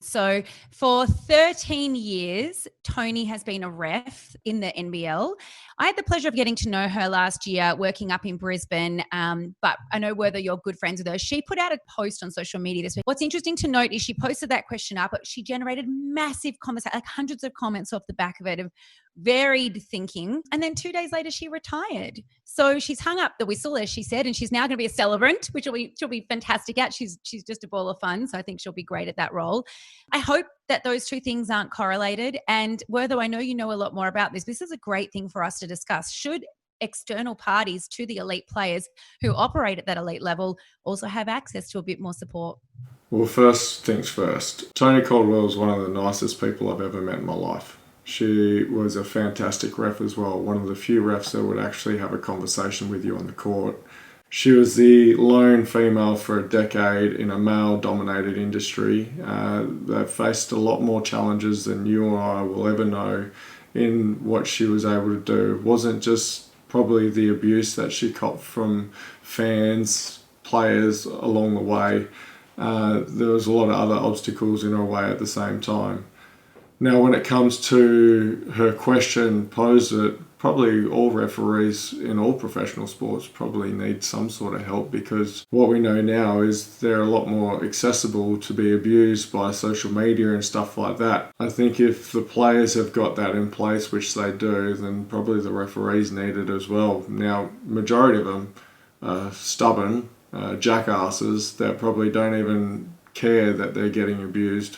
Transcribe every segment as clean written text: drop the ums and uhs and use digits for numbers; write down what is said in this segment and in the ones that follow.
So for 13 years, Toni has been a ref in the NBL. I had the pleasure of getting to know her last year working up in Brisbane, but I know whether you're good friends with her. She put out a post on social media this week. What's interesting to note is she posted that question up, but she generated massive conversation, like hundreds of comments off the back of it of varied thinking. And then 2 days later, she retired. So she's hung up the whistle, as she said, and she's now going to be a celebrant, which she'll be fantastic at. She's just a ball of fun. So I think she'll be great at that role. I hope that those two things aren't correlated. And Wertho, I know you know a lot more about this. This is a great thing for us to discuss. Should external parties to the elite players who operate at that elite level also have access to a bit more support? Well, first things first. Toni Caldwell is one of the nicest people I've ever met in my life. She was a fantastic ref as well, one of the few refs that would actually have a conversation with you on the court. She was the lone female for a decade in a male-dominated industry that faced a lot more challenges than you or I will ever know in what she was able to do. It wasn't just probably the abuse that she copped from fans, players along the way. There was a lot of other obstacles in her way at the same time. Now, when it comes to her question posed, probably all referees in all professional sports probably need some sort of help, because what we know now is they're a lot more accessible to be abused by social media and stuff like that. I think if the players have got that in place, which they do, then probably the referees need it as well. Now, majority of them are stubborn jackasses that probably don't even care that they're getting abused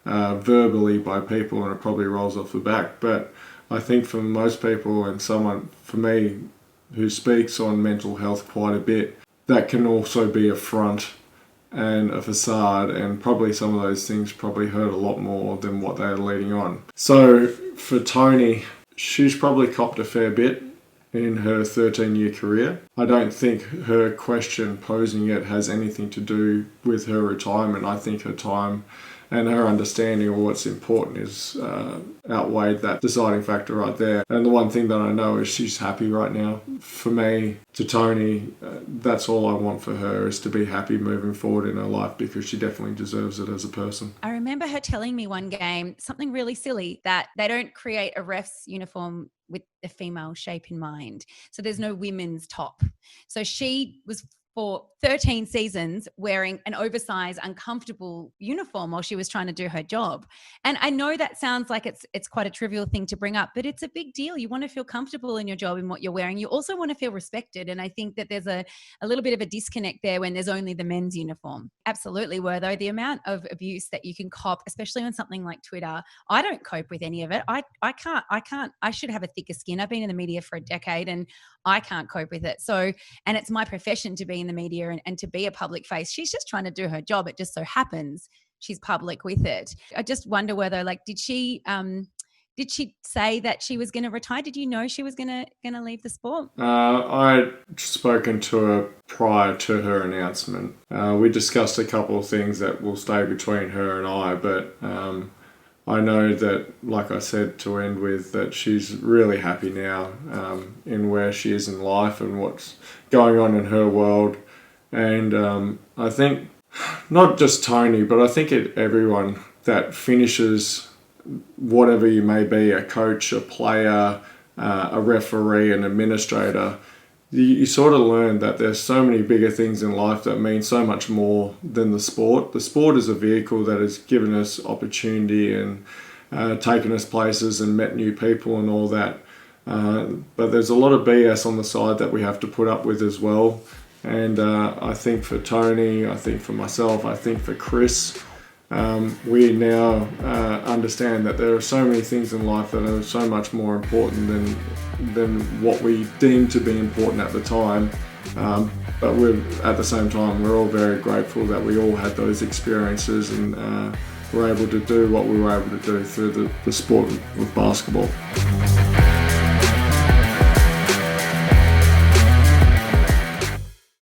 verbally by people, and it probably rolls off the back. But I think for most people, and someone for me who speaks on mental health quite a bit, that can also be a front and a facade, and probably some of those things probably hurt a lot more than what they're leading on. So for Toni, she's probably copped a fair bit in her 13-year career. I don't think her question posing it has anything to do with her retirement. I think her time and her understanding of what's important is outweighed that deciding factor right there. And the one thing that I know is she's happy right now. For me, to Toni, that's all I want for her, is to be happy moving forward in her life, because she definitely deserves it as a person. I remember her telling me one game something really silly, that they don't create a ref's uniform with the female shape in mind. So there's no women's top. So she was for 13 seasons wearing an oversized, uncomfortable uniform while she was trying to do her job. And I know that sounds like it's quite a trivial thing to bring up, but it's a big deal. You want to feel comfortable in your job and what you're wearing. You also want to feel respected. And I think that there's a little bit of a disconnect there when there's only the men's uniform. Absolutely, Wertho. The amount of abuse that you can cop, especially on something like Twitter, I don't cope with any of it. I can't. I should have a thicker skin. I've been in the media for a decade and I can't cope with it. So, and it's my profession to be in the media and to be a public face. She's just trying to do her job. It just so happens she's public with it. I just wonder whether, like, did she say that she was going to retire? Did you know she was going to leave the sport? I'd spoken to her prior to her announcement. We discussed a couple of things that will stay between her and I, but I know that, like I said to end with, that she's really happy now in where she is in life and what's going on in her world. And I think not just Toni, but I think everyone that finishes whatever you may be, a coach, a player, a referee, an administrator, you sort of learn that there's so many bigger things in life that mean so much more than the sport. The sport is a vehicle that has given us opportunity and taken us places and met new people and all that. But there's a lot of BS on the side that we have to put up with as well. And I think for Toni, I think for myself, I think for Chris, we now understand that there are so many things in life that are so much more important than what we deemed to be important at the time. But at the same time, we're all very grateful that we all had those experiences and were able to do what we were able to do through the sport of basketball.